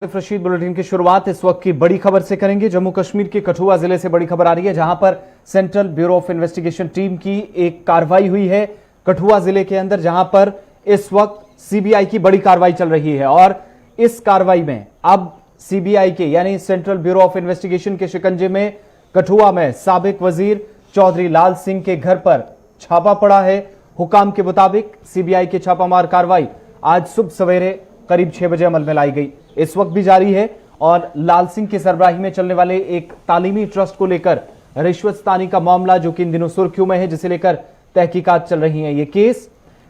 Rashid bulletin की शुरुआत इस वक्त की बड़ी खबर से करेंगे। जम्मू कश्मीर के कठुआ जिले से बड़ी खबर आ रही है, जहां पर central bureau of investigation team की एक कार्रवाई हुई है कठुआ जिले के अंदर, जहां पर इस वक्त सीबीआई की बड़ी कार्रवाई चल रही है। और इस कार्रवाई में अब सीबीआई के यानी सेंट्रल ब्यूरो ऑफ इन्वेस्टिगेशन के शिकंजे में कठुआ में साबिक वजीर चौधरी लाल सिंह के घर पर छापा पड़ा है। हुकाम के मुताबिक सीबीआई की छापामार कार्रवाई आज सुबह सवेरे करीब 6 बजे अमल में लाई गई, इस वक्त भी जारी है। और लाल सिंह की सरबराही में चलने वाले एक तालीमी ट्रस्ट को लेकर रिश्वतस्तानी का मामला जो कि इन दिनों सुर्खियों में है, जिसे लेकर तहकीकात चल रही हैं। यह केस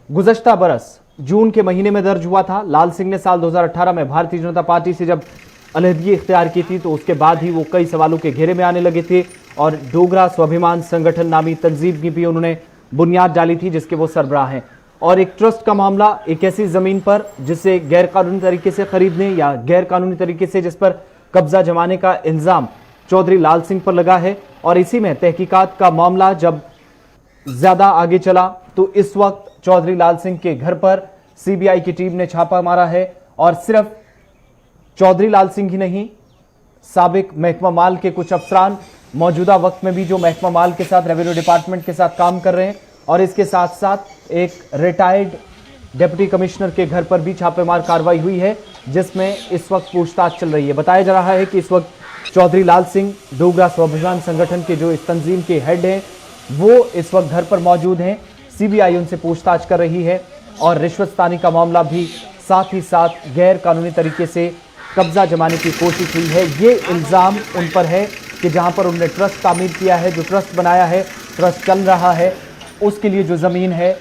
गुज़श्ता बरस जून के महीने में दर्ज हुआ था। लाल सिंह ने साल 2018 में भारतीय जनता पार्टी से जब अलहदगी इख्तियार की थी, तो उसके बाद ही वो कई सवालों के घेरे में आने लगे थे और डोगरा स्वाभिमान संगठन नामी तंजीम की भी उन्होंने बुनियाद डाली थी, जिसके वो सरबराह हैं। और एक ट्रस्ट का मामला, एक ऐसी जमीन पर जिसे गैर कानूनी तरीके से खरीदने या गैर कानूनी तरीके से जिस पर कब्जा जमाने का इल्जाम चौधरी लाल सिंह पर लगा है। और इसी में तहकीकात का मामला जब ज्यादा आगे चला तो इस वक्त चौधरी लाल सिंह के घर पर सीबीआई की टीम ने छापा मारा है। और सिर्फ चौधरी लाल सिंह ही नहीं, साबिक महकमा माल के कुछ अफसरान मौजूदा वक्त में भी जो महकमा माल के साथ रेवेन्यू डिपार्टमेंट के साथ काम कर रहे हैं, और इसके साथ साथ एक रिटायर्ड डिप्टी कमिश्नर के घर पर भी छापेमार कार्रवाई हुई है, जिसमें इस वक्त पूछताछ चल रही है। बताया जा रहा है कि इस वक्त चौधरी लाल सिंह डोगरा स्वाभिमान संगठन के जो इस तंजीम के हेड हैं, वो इस वक्त घर पर मौजूद हैं। सीबीआई उनसे पूछताछ कर रही है और रिश्वतस्तानी का मामला भी, साथ ही साथ गैर कानूनी तरीके से कब्जा जमाने की कोशिश हुई है। ये इल्ज़ाम उन पर है कि जहां पर उन्होंने ट्रस्ट तामीर किया है, जो ट्रस्ट बनाया है, ट्रस्ट चल रहा है, उसके लिए जो ज़मीन है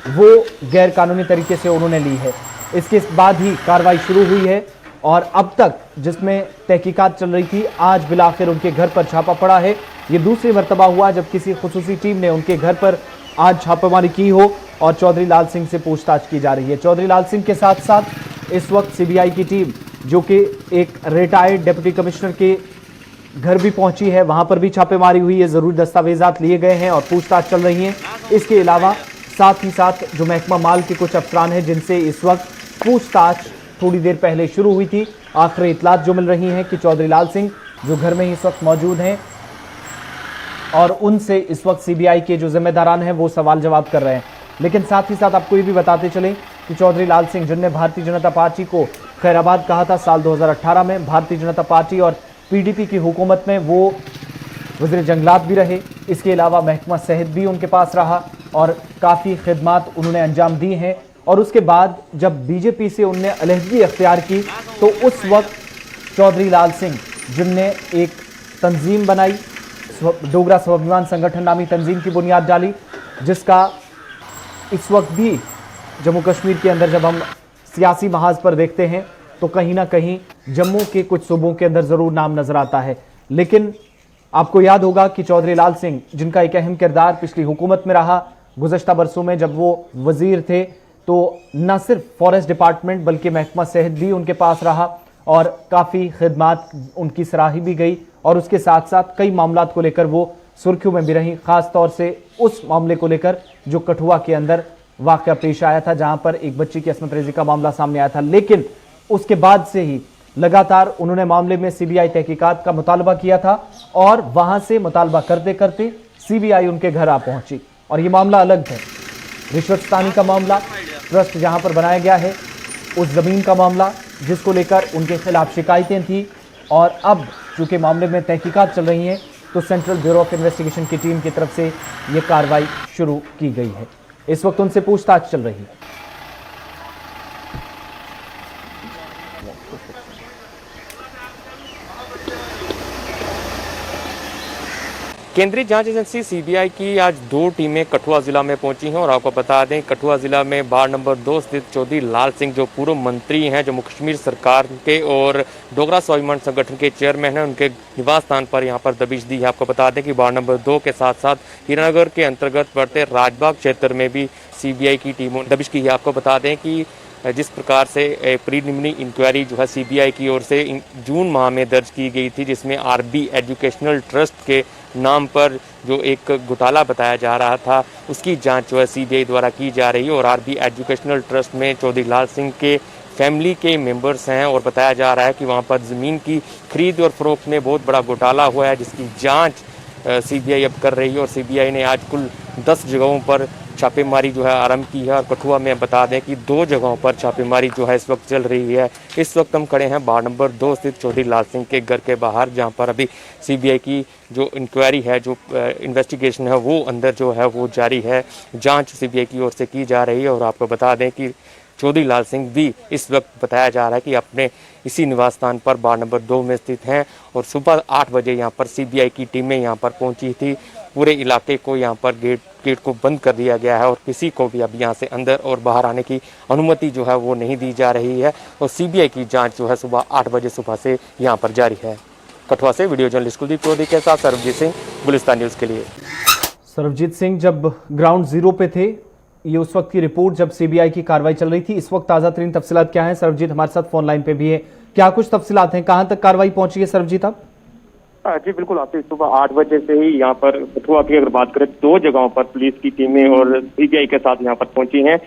वो गैर कानूनी तरीके से उन्होंने ली है। इसके बाद ही कार्रवाई शुरू हुई है और अब तक जिसमें तहकीकात चल रही थी, आज बिलाखिर उनके घर पर छापा पड़ा है। ये दूसरी मर्तबा हुआ जब किसी खुसूसी टीम ने उनके घर पर आज छापेमारी की हो और चौधरी लाल सिंह से पूछताछ की जा रही है। चौधरी लाल सिंह के साथ साथ इस वक्त सीबीआई की टीम, जो कि एक रिटायर्ड डिप्टी कमिश्नर के घर भी पहुंची है, वहां पर भी छापेमारी हुई है, जरूरी दस्तावेजात लिए गए हैं और पूछताछ चल रही है। इसके अलावा साथ ही साथ जो महकमा माल के कुछ अफसरान हैं, जिनसे इस वक्त पूछताछ थोड़ी देर पहले शुरू हुई थी, आखिरी इतलात जो मिल रही हैं कि चौधरी लाल सिंह जो घर में ही इस वक्त मौजूद हैं और उनसे इस वक्त सीबीआई के जो जिम्मेदारान हैं वो सवाल जवाब कर रहे हैं। लेकिन साथ ही साथ आपको ये भी बताते चले कि चौधरी लाल सिंह, जिनने भारतीय जनता पार्टी को खैराबाद कहा था साल 2018 में, भारतीय जनता पार्टी और पीडीपी की हुकूमत में वो वज़ीर जंगलात भी रहे। इसके अलावा महकमा सेहत भी उनके पास रहा और काफ़ी खिदमात उन्होंने अंजाम दी हैं। और उसके बाद जब बीजेपी से उन्होंने अलहदगी अख्तियार की, तो उस वक्त चौधरी लाल सिंह, जिनने एक तंजीम बनाई, डोगरा स्वाभिमान संगठन नामी तंजीम की बुनियाद डाली, जिसका इस वक्त भी जम्मू कश्मीर के अंदर जब हम सियासी महाज पर देखते हैं तो कहीं ना कहीं जम्मू के कुछ सूबों के अंदर ज़रूर नाम नज़र आता है। लेकिन आपको याद होगा कि चौधरी लाल सिंह, जिनका एक अहम किरदार पिछली हुकूमत में रहा, गुज़श्ता बरसों में जब वो वज़ीर थे, तो न सिर्फ फॉरेस्ट डिपार्टमेंट बल्कि महकमा सेहत भी उनके पास रहा और काफ़ी खिदमात उनकी सराही भी गई। और उसके साथ साथ कई मामलात को लेकर वो सुर्खियों में भी रही, ख़ास तौर से उस मामले को लेकर जो कठुआ के अंदर वाक़या पेश आया था, जहाँ पर एक बच्ची की असमत रेज़ी का मामला सामने आया था। लेकिन उसके बाद से ही लगातार उन्होंने मामले में सीबीआई तहकीकात का मुतालबा किया था और वहां से मुतालबा करते करते सीबीआई उनके घर आ पहुंची। और ये मामला अलग है, रिश्वतस्तानी का मामला, ट्रस्ट जहां पर बनाया गया है, उस ज़मीन का मामला जिसको लेकर उनके खिलाफ शिकायतें थी। और अब चूंकि मामले में तहकीकात चल रही हैं, तो सेंट्रल ब्यूरो ऑफ इन्वेस्टिगेशन की टीम की तरफ से ये कार्रवाई शुरू की गई है। इस वक्त उनसे पूछताछ चल रही है। केंद्रीय जांच एजेंसी सीबीआई की आज 2 टीमें कठुआ जिला में पहुंची हैं और आपको बता दें, कठुआ जिला में वार्ड नंबर 2 स्थित चौधरी लाल सिंह, जो पूर्व मंत्री हैं जम्मू कश्मीर सरकार के और डोगरा स्वाभिमान संगठन के चेयरमैन हैं, उनके निवास स्थान पर यहां पर दबिश दी है। आपको बता दें कि वार्ड नंबर 2 के साथ साथ हीरानगर के अंतर्गत पड़ते राजबाग क्षेत्र में भी सीबीआई की टीमों ने दबिश की है। आपको बता दें कि जिस प्रकार से प्रीलिमिनरी इंक्वायरी जो है सीबीआई की ओर से जून माह में दर्ज की गई थी, जिसमें आरबी एजुकेशनल ट्रस्ट के नाम पर जो एक घोटाला बताया जा रहा था, उसकी जांच जो है सीबीआई द्वारा की जा रही है। और आरबी एजुकेशनल ट्रस्ट में चौधरी लाल सिंह के फैमिली के मेंबर्स हैं और बताया जा रहा है कि वहाँ पर ज़मीन की खरीद और फरोख्त में बहुत बड़ा घोटाला हुआ है, जिसकी जाँच सीबीआई अब कर रही है। और सीबीआई ने आज कुल 10 जगहों पर छापेमारी जो है आरंभ की है। और कठुआ में बता दें कि 2 जगहों पर छापेमारी जो है इस वक्त चल रही है। इस वक्त हम खड़े हैं वार्ड नंबर 2 स्थित चौधरी लाल सिंह के घर के बाहर, जहां पर अभी सीबीआई की जो इंक्वायरी है, जो इन्वेस्टिगेशन है, वो अंदर जो है वो जारी है। जांच सीबीआई की ओर से की जा रही है। और आपको बता दें कि चौधरी लाल सिंह भी इस वक्त बताया जा रहा है कि अपने इसी निवास स्थान पर वार्ड नंबर 2 में स्थित हैं। और सुबह 8 बजे यहाँ पर सीबीआई की टीमें यहाँ पर पहुंची थी। पूरे इलाके को यहाँ पर गेट को बंद कर दिया गया है और किसी को भी अब यहाँ से अंदर और बाहर आने की अनुमति जो है वो नहीं दी जा रही है। और सीबीआई की जांच जो है सुबह 8 बजे सुबह से यहाँ पर जारी है। कठुआ से वीडियो जर्नलिस्ट कुलदीप चौधरी के साथ सरबजीत सिंह, गुलिस्तान न्यूज़ के लिए। सरबजीत सिंह जब ग्राउंड जीरो पे थे, ये उस वक्त की रिपोर्ट जब सीबीआई की कार्रवाई चल रही थी। इस वक्त ताजा तरीन तफसीलात क्या है? सरबजीत हमारे साथ फोन लाइन पे भी है, क्या कुछ तफसीलात हैं, कहां तक कार्रवाई पहुंची है सरबजीत? आप जी बिल्कुल, आपसे सुबह 8 बजे से ही यहाँ पर कठुआ की अगर बात करें 2 जगहों पर पुलिस की टीमें और सीबीआई के साथ यहाँ पर पहुंची हैं।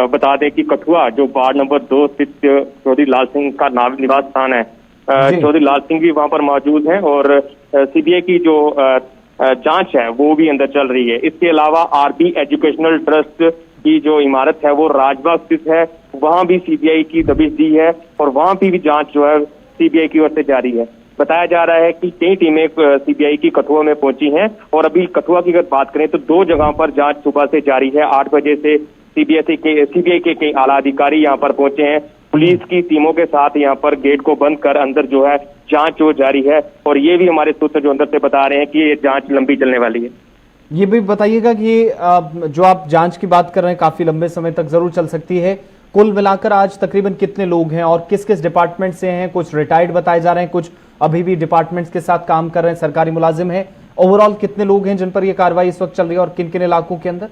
बता दें कि कठुआ जो वार्ड नंबर 2 स्थित चौधरी लाल सिंह का निवास स्थान है, चौधरी लाल सिंह भी वहाँ पर मौजूद हैं और सीबीआई की जो जांच है वो भी अंदर चल रही है। इसके अलावा आरबी एजुकेशनल ट्रस्ट की जो इमारत है वो राजबाग स्थित है, वहाँ भी सीबीआई की दबिश दी है और वहाँ भी जांच जो है सीबीआई की ओर से जारी है। बताया जा रहा है कि कई टीमें सीबीआई की कठुआ में पहुंची हैं और अभी कठुआ की अगर बात करें तो 2 जगहों पर जांच सुबह से जारी है। 8 बजे से सीबीआई के कई आला अधिकारी यहाँ पर पहुंचे हैं। पुलिस की टीमों के साथ यहाँ पर गेट को बंद कर अंदर जो है जांच वो जारी है। और ये भी हमारे सूत्र जो अंदर से बता रहे हैं कि ये जांच लंबी चलने वाली है। ये भी बताइएगा कि ये जो आप जांच की बात कर रहे हैं काफी लंबे समय तक जरूर चल सकती है। कुल मिलाकर आज तकरीबन कितने लोग हैं और किस किस डिपार्टमेंट से हैं? कुछ रिटायर्ड बताए जा रहे हैं, कुछ अभी भी डिपार्टमेंट्स के साथ काम कर रहे हैं, सरकारी मुलाजिम हैं। ओवरऑल कितने लोग हैं जिन पर यह कार्रवाई इस वक्त चल रही है और किन किन इलाकों के अंदर?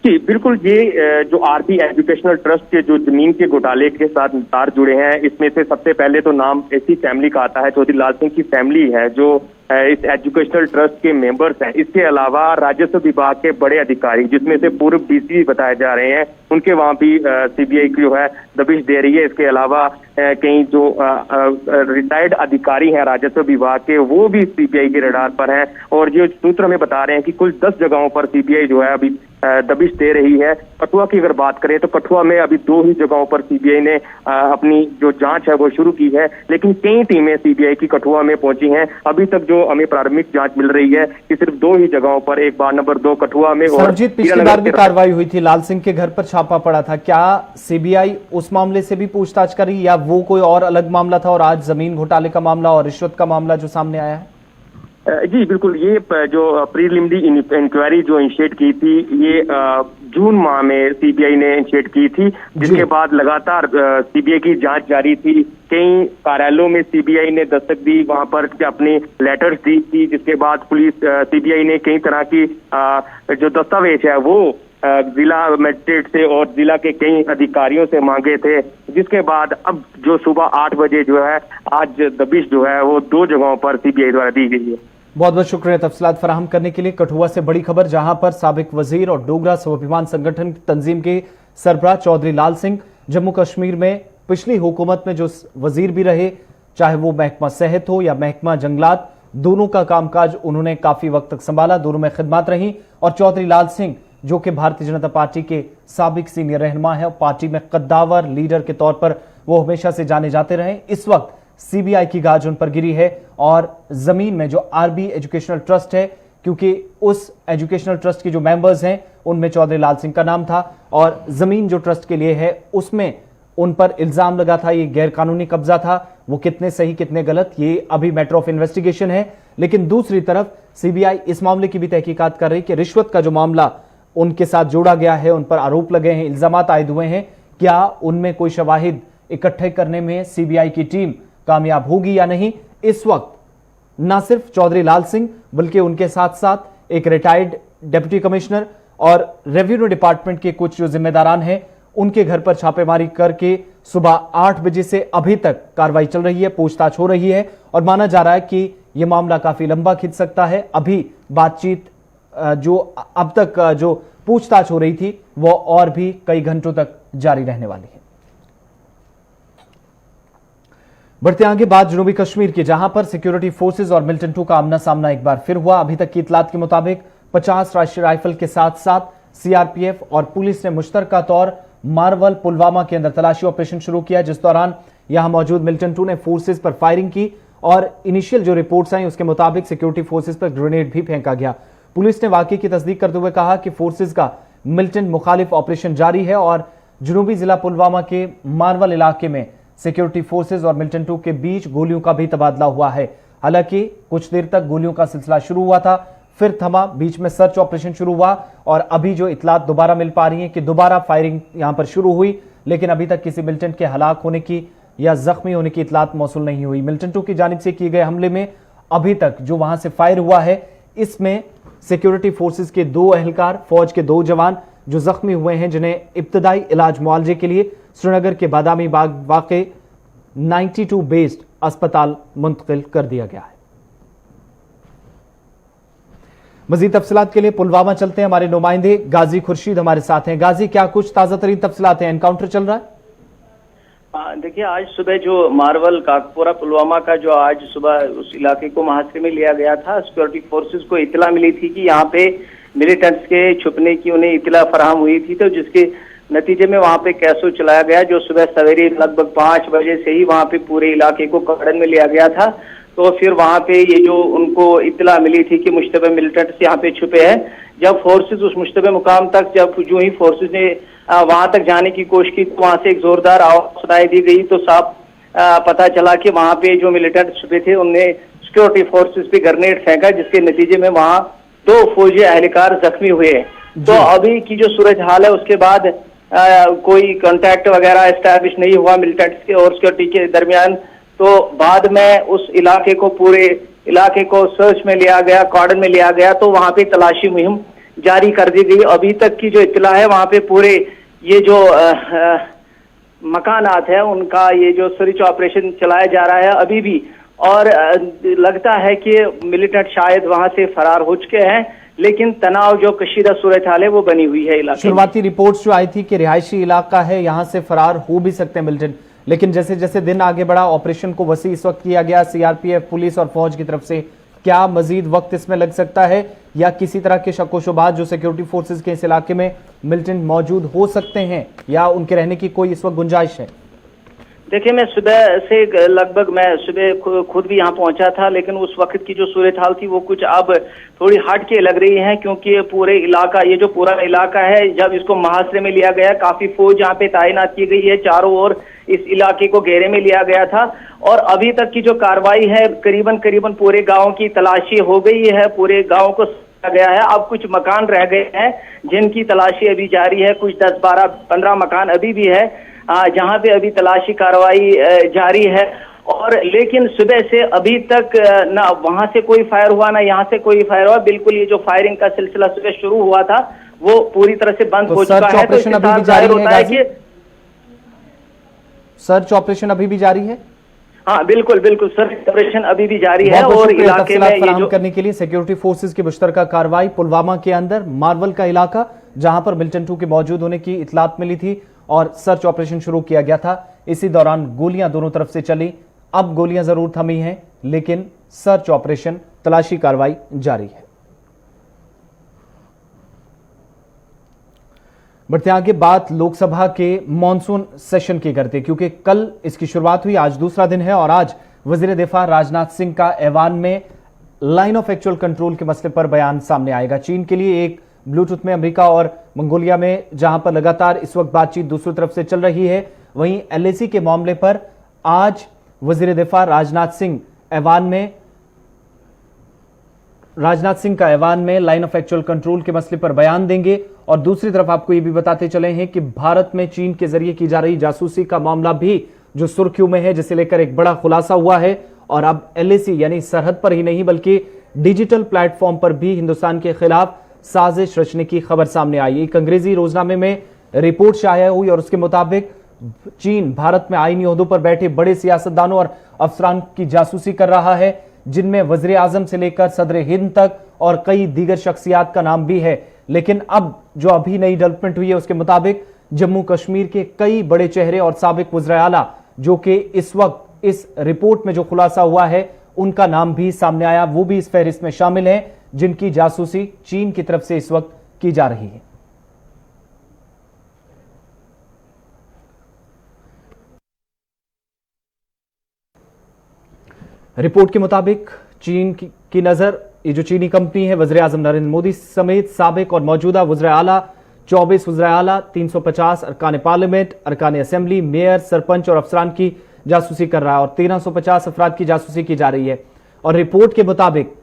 जी बिल्कुल, ये जो आरबी एजुकेशनल ट्रस्ट के जो जमीन के घोटाले के साथ तार जुड़े हैं, इसमें से सबसे पहले तो नाम ऐसी फैमिली का आता है। चौधरी लाल सिंह की फैमिली है जो इस एजुकेशनल ट्रस्ट के मेंबर्स हैं। इसके अलावा राजस्व विभाग के बड़े अधिकारी, जिसमें से पूर्व डीसी बताए जा रहे हैं, उनके वहां भी सीबीआई की जो है दबिश दे रही है। इसके अलावा कई जो रिटायर्ड अधिकारी हैं राजस्व विभाग के, वो भी सीबीआई के रडार पर हैं। और जो सूत्र हमें बता रहे हैं कि कुल 10 जगहों पर सीबीआई जो है अभी दबिश दे रही है। कठुआ की अगर बात करें तो कठुआ में अभी 2 ही जगहों पर सीबीआई ने अपनी जो जांच है वो शुरू की है, लेकिन कई टीमें सीबीआई की कठुआ में पहुंची हैं। अभी तक जो हमें प्रारंभिक जांच मिल रही है कि सिर्फ 2 ही जगहों पर, एक वार्ड नंबर 2 कठुआ में और पिछली बार भी कार्रवाई हुई थी, लाल सिंह के घर पर छापा पड़ा था। क्या सीबीआई उस मामले से भी पूछताछ करी या वो कोई और अलग मामला था और आज जमीन घोटाले का मामला और रिश्वत का मामला जो सामने आया है? जी बिल्कुल, ये जो प्रीलिमिनरी इंक्वायरी जो इनिशिएट की थी, ये जून माह में सीबीआई ने इनिशिएट की थी, जिसके बाद लगातार सीबीआई की जांच जारी थी। कई कार्यालयों में सीबीआई ने दस्तक दी, वहां पर अपनी लेटर्स दी थी, जिसके बाद पुलिस सीबीआई ने कई तरह की जो दस्तावेज है वो जिला मजिस्ट्रेट से और जिला के कई अधिकारियों से मांगे थे, जिसके बाद अब जो सुबह 8 बजे जो है आज दबिश जो है वो 2 जगहों पर सीबीआई द्वारा दी गई है। बहुत बहुत शुक्रिया तफसीलात फराहम करने के लिए। कठुआ से बड़ी खबर, जहां पर साबिक वजीर और डोगरा स्वाभिमान संगठन तंजीम के सरबराह चौधरी लाल सिंह जम्मू कश्मीर में पिछली हुकूमत में जो वजीर भी रहे, चाहे वो महकमा सेहत हो या महकमा जंगलात, दोनों का कामकाज उन्होंने काफी वक्त तक संभाला, दोनों में खिदमत रही। और चौधरी लाल सिंह जो कि भारतीय जनता पार्टी के साबिक सीनियर रहनुमा है, पार्टी में कद्दावर लीडर के तौर पर वो हमेशा से जाने जाते रहे। इस वक्त सीबीआई की गाज उन पर गिरी है और जमीन में जो आरबी एजुकेशनल ट्रस्ट है, क्योंकि उस एजुकेशनल ट्रस्ट के जो मेंबर्स हैं उनमें चौधरी लाल सिंह का नाम था और जमीन जो ट्रस्ट के लिए है उसमें उन पर इल्जाम लगा था ये गैर कानूनी कब्जा था। वो कितने सही कितने गलत ये अभी मैटर ऑफ इन्वेस्टिगेशन है। लेकिन दूसरी तरफ सीबीआई इस मामले की भी तहकीकात कर रही कि रिश्वत का जो मामला उनके साथ जोड़ा गया है, उन पर आरोप लगे हैं, इल्जाम आयद हुए हैं, क्या उनमें कोई शवाहिद इकट्ठे करने में सीबीआई की टीम कामयाब होगी या नहीं? इस वक्त न सिर्फ चौधरी लाल सिंह बल्कि उनके साथ साथ एक रिटायर्ड डिप्टी कमिश्नर और रेवेन्यू डिपार्टमेंट के कुछ जो जिम्मेदारान हैं उनके घर पर छापेमारी करके सुबह 8 बजे से अभी तक कार्रवाई चल रही है, पूछताछ हो रही है और माना जा रहा है कि यह मामला काफी लंबा खिंच सकता है। अभी बातचीत जो अब तक जो पूछताछ हो रही थी वो और भी कई घंटों तक जारी रहने वाली है। बढ़ते आगे बात जनूबी कश्मीर की, जहां पर सिक्योरिटी फोर्सेज और मिलिटेंट टू का आमना सामना एक बार फिर हुआ। अभी तक की इतलात के मुताबिक 50 राष्ट्रीय राइफल के साथ साथ सीआरपीएफ और पुलिस ने मुश्तरका तौर मारवल पुलवामा के अंदर तलाशी ऑपरेशन शुरू किया, जिस दौरान यहां मौजूद मिलिटेंट टू ने फोर्सेज पर फायरिंग की और इनिशियल जो रिपोर्ट्स आई उसके मुताबिक सिक्योरिटी फोर्सेज पर ग्रेनेड भी फेंका गया। पुलिस ने वाकये की तस्दीक करते हुए कहा कि फोर्सेज का मिलिटेंट मुखालिफ ऑपरेशन जारी है और जनूबी जिला पुलवामा के मारवल इलाके में सिक्योरिटी फोर्सेज और मिलिटेंट टू के बीच गोलियों का भी तबादला हुआ है। हालांकि कुछ देर तक गोलियों का सिलसिला शुरू हुआ था, फिर थमा, बीच में सर्च ऑपरेशन शुरू हुआ और अभी जो इतलात दोबारा मिल पा रही है कि दोबारा फायरिंग यहां पर शुरू हुई, लेकिन अभी तक किसी मिलिटेंट के हलाक होने की या जख्मी होने की इतलात मौसूल नहीं हुई। मिलिटेंट टू की जानिब से किए गए हमले में अभी तक जो वहां से फायर हुआ है, इसमें सिक्योरिटी फोर्सेज के 2 एहलकार, फौज के 2 जवान जो जख्मी हुए हैं, जिन्हें इब्तदाई इलाज मुआवजे के लिए श्रीनगर के बादामी बाग वाक़े 92 बेस्ड अस्पताल मुंतकिल कर दिया गया है। मजीद तफसीलात के लिए पुलवामा चलते हैं, हमारे नुमाइंदे गाजी खुर्शीद हमारे साथ हैं। गाजी, क्या कुछ ताजा तरीन तफसीलात हैं? एनकाउंटर चल रहा है? देखिए, आज सुबह जो मारवल काकपुरा पुलवामा का जो आज सुबह उस इलाके को मुहासरे में लिया गया था, सिक्योरिटी फोर्सेस को इतला मिली थी कि यहाँ पे मिलिटेंट्स के छुपने की उन्हें इतला फराहम हुई थी, तो जिसके नतीजे में वहां पे कैसो चलाया गया, जो सुबह सवेरे लगभग 5 बजे से ही वहां पे पूरे इलाके को कड़न में लिया गया था। तो फिर वहां पे ये जो उनको इतला मिली थी कि मुश्तबे मिलिटेंट्स यहाँ पे छुपे हैं, जब फोर्सेस उस मुश्तबे मुकाम तक, जब जो ही फोर्सेस ने वहां तक जाने की कोशिश की तो वहां से एक जोरदार आवाज सुनाई दी गई, तो साफ पता चला कि वहां पे जो मिलिटेंट्स छुपे थे उनने सिक्योरिटी फोर्सेस पे ग्रेनेड फेंका, जिसके नतीजे में वहां 2 फौजी एहलकार जख्मी हुए। तो अभी की जो सूरज हाल है, उसके बाद कोई कांटेक्ट वगैरह एस्टैब्लिश नहीं हुआ मिलिटेंट्स के और सिक्योरिटी के दरमियान। तो बाद में उस इलाके को, पूरे इलाके को सर्च में लिया गया, कॉर्डन में लिया गया, तो वहां पे तलाशी मुहिम जारी कर दी गई। अभी तक की जो इत्तला है, वहां पे पूरे ये जो मकानात है उनका ये जो सर्च ऑपरेशन चलाया जा रहा है अभी भी, और लगता है कि मिलिटेंट शायद वहां से फरार हो चुके हैं, लेकिन तनाव जो कशीदा सूरत हाल है वो बनी हुई है इलाके। शुरुआती रिपोर्ट्स जो आई थी कि रिहायशी इलाका है, यहां से फरार हो भी सकते हैं मिलिटेंट, लेकिन जैसे जैसे दिन आगे बढ़ा, ऑपरेशन को वसी इस वक्त किया गया सीआरपीएफ, पुलिस और फौज की तरफ से, क्या मजीद वक्त इसमें लग सकता है या किसी तरह के शक व शुबहात जो सिक्योरिटी फोर्सेज के इस इलाके में मिलिटेंट मौजूद हो सकते हैं या उनके रहने की कोई इस वक्त गुंजाइश है? देखिए, मैं सुबह से लगभग मैं सुबह खुद भी यहाँ पहुंचा था, लेकिन उस वक्त की जो सूरत हाल थी वो कुछ अब थोड़ी हट के लग रही है, क्योंकि ये पूरे इलाका, ये जो पूरा इलाका है, जब इसको मुहासरे में लिया गया, काफी फौज यहाँ पे तैनात की गई है, चारों ओर इस इलाके को घेरे में लिया गया था और अभी तक की जो कार्रवाई है, करीबन पूरे गाँव की तलाशी हो गई है, पूरे गाँव को गया है। अब कुछ मकान रह गए हैं जिनकी तलाशी अभी जारी है, कुछ 10, 12, 15 मकान अभी भी है जहां पे अभी तलाशी कार्रवाई जारी है। और लेकिन सुबह से अभी तक ना वहां से कोई फायर हुआ, ना यहाँ से कोई फायर हुआ। बिल्कुल ये जो फायरिंग का सिलसिला सुबह शुरू हुआ था वो पूरी तरह से बंद हो चुका है। तो इसके साथ जाहिर होता है कि सर्च ऑपरेशन अभी भी जारी है। हाँ, बिल्कुल सर्च ऑपरेशन अभी भी जारी है और इलाके में ये जो करने के लिए सिक्योरिटी फोर्सेज की मुश्तरका कार्रवाई पुलवामा के अंदर मारवल का इलाका, जहां पर मिलिटेंट टू के मौजूद होने की इतलात मिली थी और सर्च ऑपरेशन शुरू किया गया था। इसी दौरान गोलियां दोनों तरफ से चली। अब गोलियां जरूर थमी हैं, लेकिन सर्च ऑपरेशन, तलाशी कार्रवाई जारी है। बढ़ते आगे बात लोकसभा के मॉनसून सेशन की करते, क्योंकि कल इसकी शुरुआत हुई, आज दूसरा दिन है और आज वजीर दिफा राजनाथ सिंह का ऐवान में लाइन ऑफ एक्चुअल कंट्रोल के मसले पर बयान सामने आएगा। चीन के लिए एक ब्लूटूथ में अमेरिका और मंगोलिया में जहां पर लगातार इस वक्त बातचीत दूसरी तरफ से चल रही है, वहीं एलएसी के मामले पर आज वजीर दिफा राजनाथ सिंह का ऐवान में लाइन ऑफ एक्चुअल कंट्रोल के मसले पर बयान देंगे। और दूसरी तरफ आपको यह भी बताते चले हैं कि भारत में चीन के जरिए की जा रही जासूसी का मामला भी जो सुर्खियों में है, जिसे लेकर एक बड़ा खुलासा हुआ है और अब एलएसी यानी सरहद पर ही नहीं बल्कि डिजिटल प्लेटफॉर्म पर भी हिंदुस्तान के खिलाफ साजिश रचने की खबर सामने आई। एक अंग्रेजी रोजनामे में रिपोर्ट शाया हुई और उसके मुताबिक चीन भारत में आईनी ओहदों पर बैठे बड़े सियासतदानों और अफसरान की जासूसी कर रहा है, जिनमें वजीर आजम से लेकर सदर हिंद तक और कई दीगर शख्सियात का नाम भी है। लेकिन अब जो अभी नई डेवलपमेंट हुई है उसके मुताबिक जम्मू कश्मीर के कई बड़े चेहरे और साबिक वज़ीर आला जो कि इस वक्त इस रिपोर्ट में जो खुलासा हुआ है उनका नाम भी सामने आया, वो भी इस फहरिस्त में शामिल हैं जिनकी जासूसी चीन की तरफ से इस वक्त की जा रही है। रिपोर्ट के मुताबिक चीन की नजर, ये जो चीनी कंपनी है, वज़ीर आज़म नरेंद्र मोदी समेत साबिक और मौजूदा वज़ीर आला, 24 वज़ीर आला, 350 अरकान पार्लियामेंट, अरकान असेंबली, मेयर, सरपंच और अफसरान की जासूसी कर रहा है और 1350 अफराद की जासूसी की जा रही है। और रिपोर्ट के मुताबिक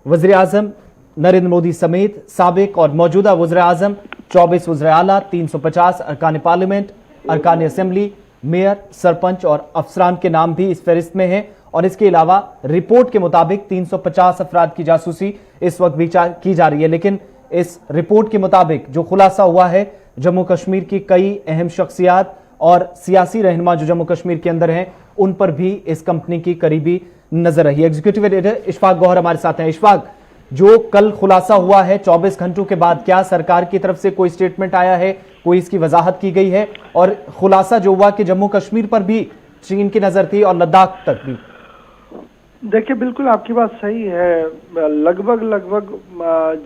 वज़ीर आज़म नरेंद्र मोदी समेत साबिक और मौजूदा वज़ीर आज़म, 24 वज़ीर आला, 350 अरकान पार्लियामेंट, अरकान असेंबली, मेयर, सरपंच और अफसरान के नाम भी इस फहरिस्त में है। और इसके अलावा रिपोर्ट के मुताबिक 350 अफराद की जासूसी इस वक्त भी की जा रही है। लेकिन इस रिपोर्ट के मुताबिक जो खुलासा हुआ है, जम्मू कश्मीर की कई अहम शख्सियात और सियासी रहनुमा जो जम्मू कश्मीर के अंदर हैं, उन पर भी इस कंपनी की करीबी नजर रही है। एग्जीक्यूटिव एडिटर इशफाक गौहर हमारे साथ हैं। इशफाक, जो कल खुलासा हुआ है 24 घंटों के बाद, क्या सरकार की तरफ से कोई स्टेटमेंट आया है, कोई इसकी वजाहत की गई है? और खुलासा जो हुआ कि जम्मू कश्मीर पर भी चीन की नजर थी और लद्दाख तक भी। देखिए, बिल्कुल आपकी बात सही है। लगभग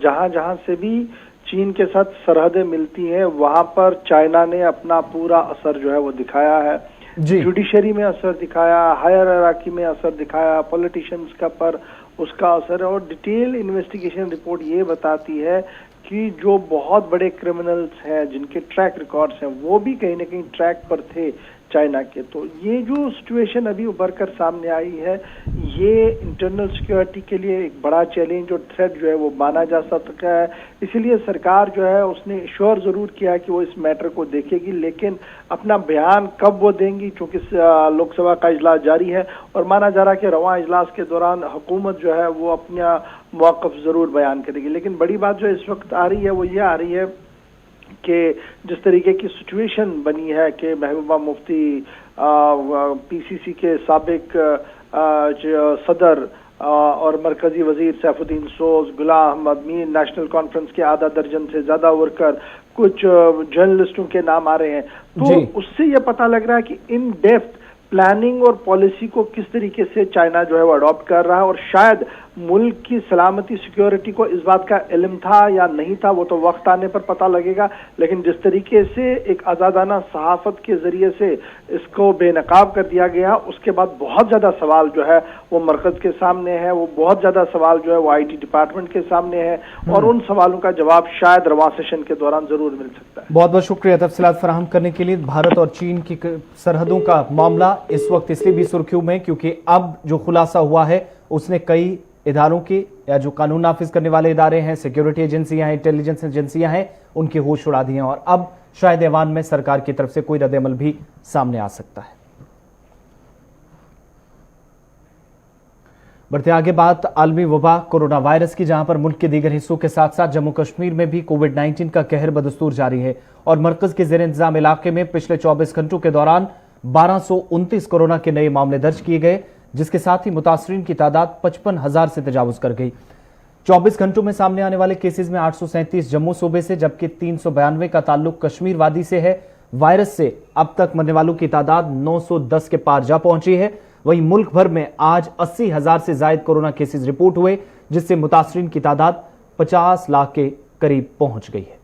जहां जहां से भी चीन के साथ सरहदें मिलती हैं, वहां पर चाइना ने अपना पूरा असर जो है वो दिखाया है। जुडिशरी में असर दिखाया, हायर हायरार्की में असर दिखाया, पॉलिटिशियंस का पर उसका असर है। और डिटेल इन्वेस्टिगेशन रिपोर्ट ये बताती है कि जो बहुत बड़े क्रिमिनल्स हैं, जिनके ट्रैक रिकॉर्ड्स हैं, वो भी कहीं ना कहीं ट्रैक पर थे चाइना के। तो ये जो सिचुएशन अभी उभर कर सामने आई है, ये इंटरनल सिक्योरिटी के लिए एक बड़ा चैलेंज और थ्रेट जो है वो माना जा सकता है। इसीलिए सरकार जो है उसने श्योर जरूर किया कि वो इस मैटर को देखेगी, लेकिन अपना बयान कब वो देंगी, क्योंकि लोकसभा का इजलास जारी है और माना जा रहा है कि रवां इजलास के दौरान हुकूमत जो है वो अपना मौक़िफ़ जरूर बयान करेगी। लेकिन बड़ी बात जो इस वक्त आ रही है वो ये आ रही है कि जिस तरीके की सिचुएशन बनी है कि महबूबा मुफ्ती पीसीसी के साबिक सदर और मरकजी वजीर सैफुद्दीन सोज, गुलाम अहमद मीर, नेशनल कॉन्फ्रेंस के आधा दर्जन से ज्यादा वर्कर, कुछ जर्नलिस्टों के नाम आ रहे हैं। तो उससे यह पता लग रहा है कि इन डेप्थ प्लानिंग और पॉलिसी को किस तरीके से चाइना जो है वो अडॉप्ट कर रहा है। और शायद मुल्क की सलामती सिक्योरिटी को इस बात का इल्म था या नहीं था, वो तो वक्त आने पर पता लगेगा। लेकिन जिस तरीके से एक आज़ादाना सहाफत के जरिए से इसको बेनकाब कर दिया गया, उसके बाद बहुत ज्यादा सवाल जो है वो मरकज के सामने है, वो बहुत ज्यादा सवाल जो है वो IT डिपार्टमेंट के सामने है। और उन सवालों का जवाब शायद रवां सेशन के दौरान जरूर मिल सकता है। बहुत बहुत शुक्रिया तफसीलात फराहम करने के लिए। भारत और चीन की सरहदों का मामला इस वक्त इसलिए भी सुर्खियों में क्योंकि अब जो खुलासा हुआ है उसने कई इदारों के, या जो कानून नाफिज करने वाले इदारे हैं, सिक्योरिटी एजेंसियां हैं, इंटेलिजेंस एजेंसियां हैं, उनके होश उड़ा दिए हैं। और अब शायद ऐवान में सरकार की तरफ से कोई रद्द-ए-अमल भी सामने आ सकता है। बढ़ते आगे बात आलमी वबा कोरोना वायरस की, जहां पर मुल्क के दीगर हिस्सों के साथ साथ जम्मू कश्मीर में भी कोविड-19 का कहर बदस्तूर जारी है। और मरकज के जेर इंतजाम इलाके में पिछले 24 घंटों के दौरान 1229 कोरोना के नए मामले दर्ज किए गए, जिसके साथ ही मुतासरीन की तादाद 55,000 से तजावुज कर गई। 24 घंटों में सामने आने वाले केसेस में 837 जम्मू सूबे से, जबकि 392 का ताल्लुक कश्मीर वादी से है। वायरस से अब तक मरने वालों की तादाद 910 के पार जा पहुंची है। वहीं मुल्क भर में आज 80,000 से ज्यादा कोरोना केसेस रिपोर्ट हुए, जिससे मुतासरीन की तादाद 50 लाख के करीब पहुंच गई है।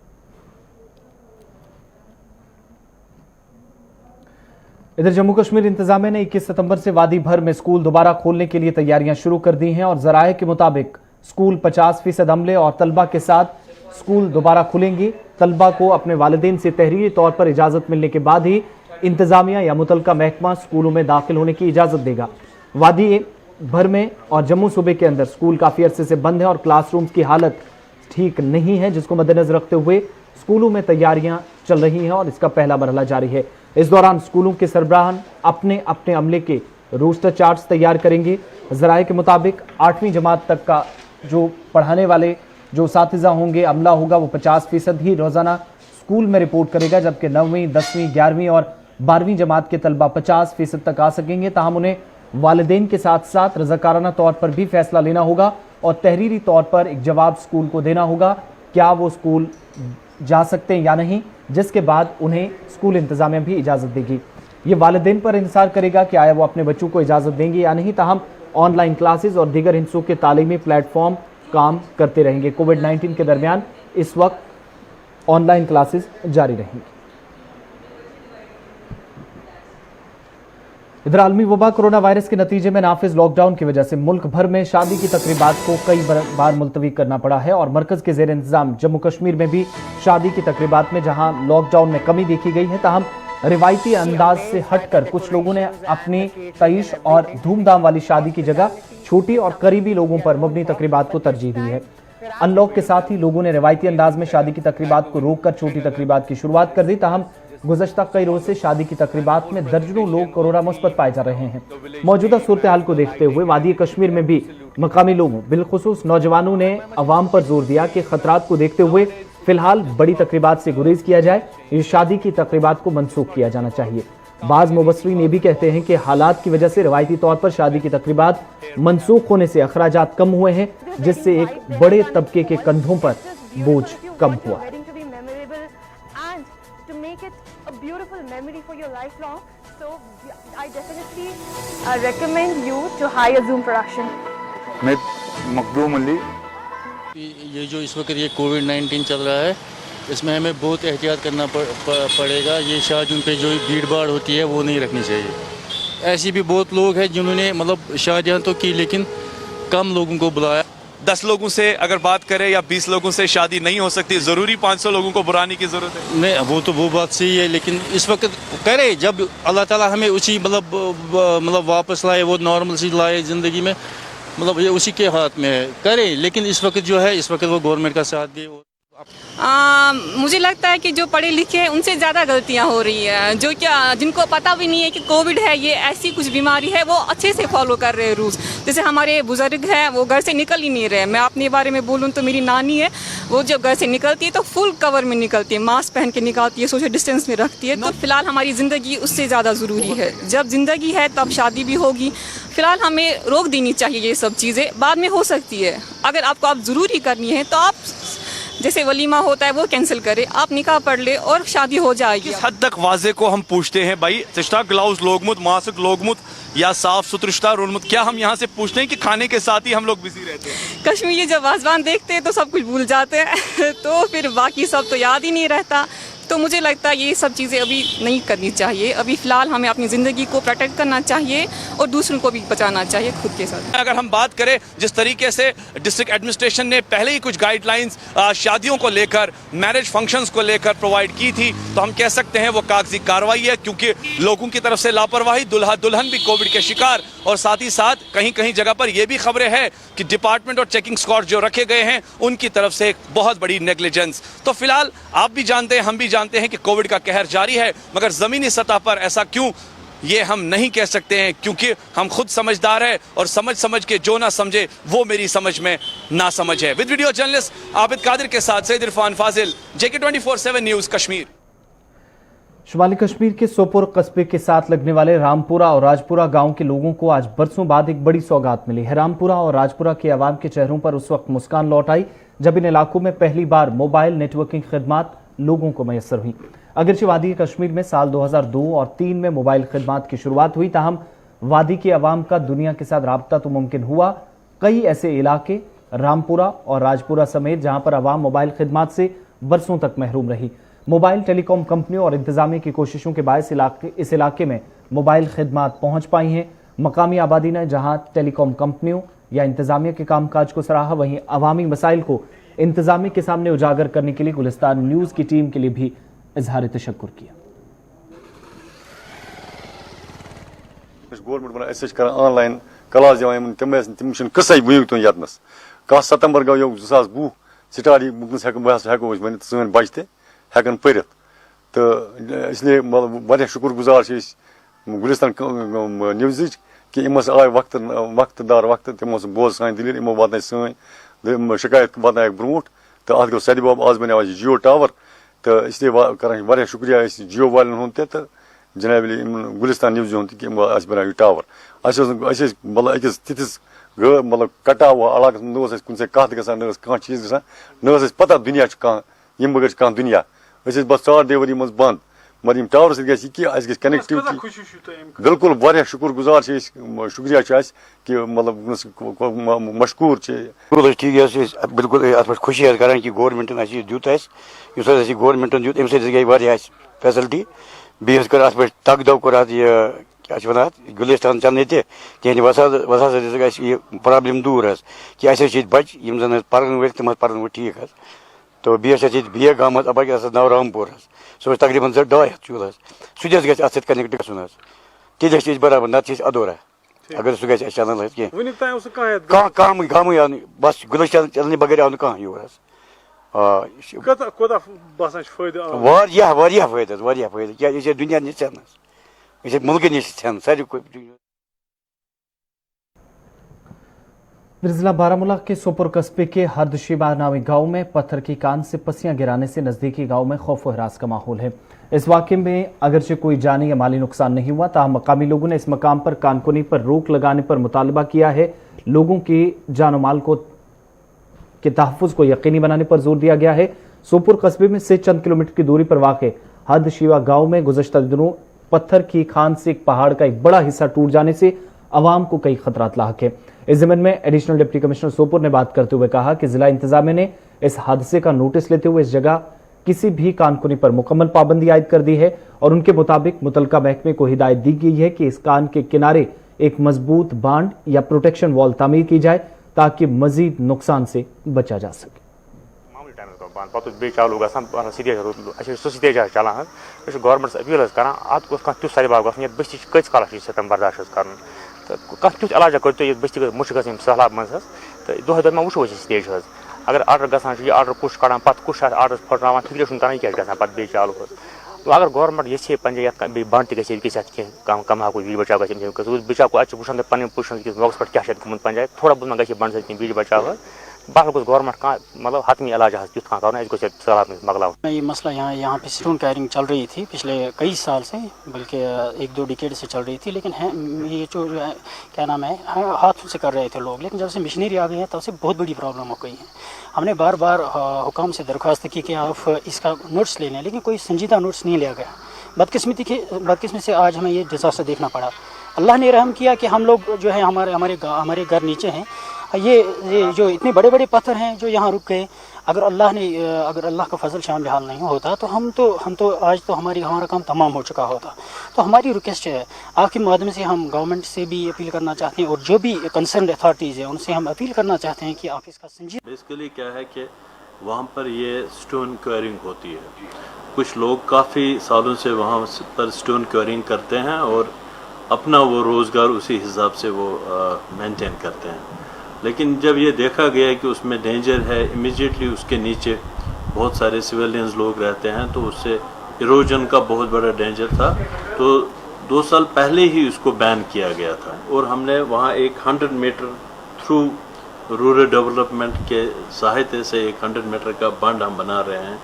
इधर जम्मू कश्मीर इंतजामिया ने 21 सितंबर से वादी भर में स्कूल दोबारा खोलने के लिए तैयारियां शुरू कर दी हैं और जराये के मुताबिक स्कूल 50% अमले और तलबा के साथ स्कूल दोबारा खुलेंगे। तलबा को अपने वालिदैन से तहरीरी तौर पर इजाजत मिलने के बाद ही इंतजामिया या मुतलका महकमा स्कूलों में दाखिल होने की इजाजत देगा। वादी भर में और जम्मू सूबे के अंदर स्कूल काफी अरसे से बंद है और क्लासरूम्स की हालत ठीक नहीं है, जिसको मद्देनजर रखते हुए स्कूलों में तैयारियां चल रही हैं और इसका पहला मरहला जारी है। इस दौरान स्कूलों के सरबराहान अपने अपने अमले के रोस्टर चार्ट्स तैयार करेंगे। जराये के मुताबिक 8वीं जमात तक का जो पढ़ाने वाले जो उसातिज़ा होंगे, अमला होगा, वो 50% ही रोजाना स्कूल में रिपोर्ट करेगा, जबकि 9वीं, 10वीं, 11वीं और 12वीं जमात के तलबा 50% तक आ सकेंगे। ताहम उन्हें वालिदैन के साथ साथ रज़ाकाराना तौर पर भी फैसला लेना होगा और तहरीरी तौर पर एक जवाब स्कूल को देना होगा क्या वो स्कूल जा सकते हैं या नहीं, जिसके बाद उन्हें स्कूल इंतजामिया भी इजाज़त देगी। ये वालिदैन पर इंसार करेगा कि आया वो अपने बच्चों को इजाजत देंगे या नहीं। ताहम ऑनलाइन क्लासेस और दीगर हिस्सों के तालीमी प्लेटफॉर्म काम करते रहेंगे। कोविड-19 के दरमियान इस वक्त ऑनलाइन क्लासेस जारी रहेंगी। इधर आलमी वबा कोरोना वायरस के नतीजे में नाफिज लॉकडाउन की वजह से मुल्क भर में शादी की तकरीबात को कई बार मुलतवी करना पड़ा है और मरकज के जेर इंतजाम जम्मू कश्मीर में भी शादी की तकरीबात में जहां लॉकडाउन में कमी देखी गई है, ताहम रिवायती अंदाज से हटकर कुछ लोगों ने अपनी तईश और धूमधाम वाली शादी की जगह छोटी और करीबी लोगों पर मबनी तकरीबात को तरजीह दी है। अनलॉक के साथ ही लोगों ने रिवायती अंदाज में शादी की तकरीबात को रोककर छोटी तकरीबात की शुरुआत कर दी। ताहम गुज़श्ता कई रोज से शादी की तकरीबात में दर्जनों लोग कोरोना मुस्बत पाए जा रहे हैं। मौजूदा सूरत हाल को देखते हुए वादी कश्मीर में भी मकामी लोगों बिलखुसूस नौजवानों ने अवाम पर जोर दिया कि खतरात को देखते हुए फिलहाल बड़ी तकरीबात से गुरेज किया जाए, ये शादी की तकरीबात को मनसूख किया जाना चाहिए। बाज मुबस्सरीन ये भी कहते हैं कि हालात की वजह से रवायती तौर पर शादी की तकरीबात मनसूख होने से अखराजात कम हुए हैं, जिससे एक बड़े तबके के कंधों पर बोझ कम हुआ। Beautiful memory for your lifelong, so I definitely recommend you to hire Zoom production. मैं मखदूम अली। ये जो इस वक्त ये कोविड-19 चल रहा है, इसमें हमें बहुत एहतियात करना पड़ेगा। ये शादियों पे जो भीड़ भाड़ होती है वो नहीं रखनी चाहिए। ऐसे भी बहुत लोग हैं जिन्होंने मतलब शादियाँ तो की लेकिन कम लोगों को बुलाया। 10 लोगों से अगर बात करें या 20 लोगों से शादी नहीं हो सकती, जरूरी 500 लोगों को बुलाने की जरूरत है? नहीं, वो बात सही है, लेकिन इस वक्त करे जब अल्लाह ताला हमें उसी मतलब वापस लाए, वो नॉर्मल सी लाए ज़िंदगी में, मतलब ये उसी के हाथ में है, करे। लेकिन इस वक्त जो है, इस वक्त वो गवर्नमेंट का साथ दे। मुझे लगता है कि जो पढ़े लिखे हैं उनसे ज़्यादा गलतियां हो रही हैं, जो क्या जिनको पता भी नहीं है कि कोविड है, ये ऐसी कुछ बीमारी है, वो अच्छे से फॉलो कर रहे हैं रूल्स। जैसे हमारे बुजुर्ग हैं, वो घर से निकल ही नहीं रहे। मैं अपने बारे में बोलूँ तो मेरी नानी है, वो जब घर से निकलती है तो फुल कवर में निकलती है, मास्क पहन के निकलती है, सोशल डिस्टेंस में रखती है। तो फिलहाल हमारी ज़िंदगी उससे ज़्यादा ज़रूरी है। जब ज़िंदगी है तब शादी भी होगी। फिलहाल हमें रोक देनी चाहिए ये सब चीज़ें, बाद में हो सकती है। अगर आपको आप ज़रूरी करनी है तो आप जैसे वलीमा होता है वो कैंसिल करें, आप निकाह पढ़ ले और शादी हो जाएगी। किस हद तक वाजे को हम पूछते हैं भाई, चश्ता ग्लाउज लोगमुत, मास्क लोगमुत या साफ सुथरा रोलमुत, क्या हम यहाँ से पूछते हैं कि खाने के साथ ही हम लोग बिजी रहते हैं? कश्मीरी जब वाजवान देखते हैं तो सब कुछ भूल जाते हैं तो फिर बाकी सब तो याद ही नहीं रहता। तो मुझे लगता है ये सब चीज़ें अभी नहीं करनी चाहिए। अभी फ़िलहाल हमें अपनी ज़िंदगी को प्रोटेक्ट करना चाहिए और दूसरों को भी बचाना चाहिए खुद के साथ। अगर हम बात करें जिस तरीके से डिस्ट्रिक्ट एडमिनिस्ट्रेशन ने पहले ही कुछ गाइडलाइंस शादियों को लेकर, मैरिज फंक्शंस को लेकर प्रोवाइड की थी, तो हम कह सकते हैं वो कागजी कार्रवाई है, क्योंकि लोगों की तरफ से लापरवाही, दुल्हा दुल्हन भी कोविड के शिकार, और साथ ही साथ कहीं कहीं जगह पर यह भी खबरें हैं कि डिपार्टमेंट और चेकिंग स्क्वाड जो रखे गए हैं उनकी तरफ से एक बहुत बड़ी नेग्लिजेंस। तो फिलहाल आप भी जानते हैं, हम भी जानते हैं कि कोविड का कहर जारी है, मगर जमीनी सतह पर ऐसा क्यों, ये हम नहीं कह सकते हैं, क्योंकि हम खुद समझदार हैं और समझ के जो ना समझे वो मेरी समझ में ना समझ है। With video journalist Abid Qadir के साथ सैयद इरफान फाजिल, JK 24/7 न्यूज कश्मीर। शुमाली कश्मीर के सोपोर कस्बे के साथ लगने वाले रामपुरा और राजपुरा गांव के लोगों को आज बरसों बाद एक बड़ी सौगात मिली है। रामपुरा और राजपुरा के अवाम के चेहरों पर उस वक्त मुस्कान लौट आई जब इन इलाकों में पहली बार मोबाइल नेटवर्किंग खिदमात लोगों को मैसर हुई। अगरचे वादी कश्मीर में साल 2002 और 2003 में मोबाइल खिदमात की शुरुआत हुई, ताहम वादी के अवाम का दुनिया के साथ राब्ता तो मुमकिन हुआ। कई ऐसे इलाके रामपुरा और राजपुरा समेत जहां पर अवाम मोबाइल खिदमात से बरसों तक महरूम रही। मोबाइल टेलीकॉम कंपनियों और इंतजामिया की कोशिशों के बायस इस इलाके में मोबाइल खिदमात पहुंच पाई हैं। मकामी आबादी ने जहां टेलीकॉम कंपनियों या इंतजामिया के कामकाज को सराहा, वहीं अवामी मसाइल को इंतजामिया के सामने उजागर करने के लिए गुलिस्तान न्यूज की टीम के लिए भी इजहार तशक्कुर किया। गवर्नमेंट ऑनलाइन क्लास दिवान कस वो तुम यतनस 1 सितंबर गो 2020 स्टार्ट हेको वन सन बच्चे हेकन पढ़ित, तो इसलिए वारिया शुक्र गुजार गुलिस्तान न्यूज कि इमो आय वक्तदार वक्त, तमो बोज सान दलील, इमो वात सन शिकायत वात ब्रोट, तो अत गो सदबाब आज बनो जियो टावर, तो इसलिए कर वारिया शुक्रिया जियो वालन हुंद तो जनाब गुलिस्तान न्यूज हुंद कि बनो टावर। मतलब अकिस तिथिस मतलब कटा हुआ इलाक न कुछ कत ग कह चीज ग न पता दुनिया कह बगैर कह दुनिया बस 4 देवरी मज बंद, मगर यम टावर सत गि कनेक्टिविटी बिल्कुल वारिया शुक्रगुजार शुक्रिया कि मतलब मशकूर ठीक बिल्कुल अत पे खुशी करान कि गवर्नमेंटन दुत गवर्नमेंटन दुत अमे गई वारिया फैसिलिटी बेस कर अत पे तक दव कर क्या वन गुलिस्तान चलने तिहद वसा यह प्रॉब्लम दूर कि बच जन पान वे तम पान ठीक तो बेग आमत अब नाव रामपुर सो तकरीबन 200 चूल सह गि कनेक्ट गन तेल बराबर नत अधूरा अगर सह गि चलन कम बस गुलिस्तान चलने बगैर आव कह योर फायदा क्या दुनिया नीच मुल्क नीच सारी जिला बारामूला के सोपुर कस्बे के हरदशिबा नामी गांव में पत्थर की कान से पसियां गिराने से नजदीकी गांव में खौफ व हरास का माहौल है। इस वाकये में अगरचे कोई जानी या माली नुकसान नहीं हुआ, ताहम मकामी लोगों ने इस मकाम पर कानकुनी पर रोक लगाने पर मुतालबा किया है। लोगों की जान माल के तहफ़्फ़ुज़ को यकीनी बनाने पर जोर दिया गया है। सोपुर कस्बे में से चंद किलोमीटर की दूरी पर वाक़ हरदशिबा गांव में गुज़श्ता दिनों पत्थर की खान से एक पहाड़ का एक बड़ा हिस्सा टूट जाने से अवाम को कई खतरात लाहक है। इस ज़मीन में एडिशनल डिप्टी कमिश्नर सोपुर ने बात करते हुए कहा कि जिला इंतजामिया ने इस हादसे का नोटिस लेते हुए इस जगह किसी भी कानकुनी पर मुकम्मल पाबंदी आयद कर दी है और उनके मुताबिक मुतलका महकमे को हिदायत दी गई है कि इस कान के किनारे एक मजबूत बांड या प्रोटेक्शन वॉल तामीर की जाए ताकि मजीद नुकसान से बचा जा सके। चलान गवर्नमेंट अपील कर अत तुथ सैलाब ग बस्ती कत काल सतम बर्दाश्त कर कह तुथ इलाजा करो बस्ती मुश्क सहलाब मज तो दह दह वो स्टेज अगर आर्डर ग आर्डर कुछ कड़ान पे कुछ आर्डर फटरान फिक्र कर क्या पे चालू तो अगर गवर्नमेंट ये पे बंद तक कम हाको बीज बचाव बचाव को वो पे पोजिशन मौके पे क्या गुमत पंचायत थोड़ा बहुत ग बंद सक बीज बचाव बाकी कुछ गवर्नमेंट का मतलब हतमी इलाज युद्ध कह मकला। ये मसला यहाँ पे स्टोन कैरिंग चल रही थी पिछले कई साल से, बल्कि 1-2 डिकेड से चल रही थी, लेकिन ये जो क्या नाम है हाथों से कर रहे थे लोग, लेकिन जब से मशीनरी आ गई है तब से बहुत बड़ी प्रॉब्लम हो गई है। हमने बार बार हुकाम से दरख्वास्त की कि आप इसका नोट्स ले लें, लेकिन कोई संजीदा नोट्स नहीं लिया गया। बदकिस्मती से आज हमें ये डिजास्टर देखना पड़ा। अल्लाह ने रहम किया कि हम लोग जो है हमारे घर नीचे हैं, ये जो इतने बड़े बड़े पत्थर हैं जो यहाँ रुक गए, अगर अल्लाह का फजल शाम बहाल नहीं होता तो हम तो आज तो हमारा काम तमाम हो चुका होता। तो हमारी रिक्वेस्ट है आपके माध्यम से, हम गवर्नमेंट से भी अपील करना चाहते हैं और जो भी कंसर्न अथॉरिटीज़ हैं उनसे हम अपील करना चाहते हैं कि आप इसका संजीदा। बेसिकली क्या है कि वहाँ पर ये स्टोन क्वेरिंग होती है, कुछ लोग काफ़ी सालों से वहाँ पर स्टोन क्वेरिंग करते हैं और अपना वो रोज़गार उसी हिसाब से वो मेंटेन करते हैं। लेकिन जब ये देखा गया कि उसमें डेंजर है, इमीडिएटली उसके नीचे बहुत सारे सिविलियंस लोग रहते हैं, तो उससे इरोजन का बहुत बड़ा डेंजर था। तो 2 साल पहले ही उसको बैन किया गया था और हमने वहाँ एक 100 मीटर थ्रू रूरल डेवलपमेंट के सहायता से एक 100 मीटर का बांध हम बना रहे हैं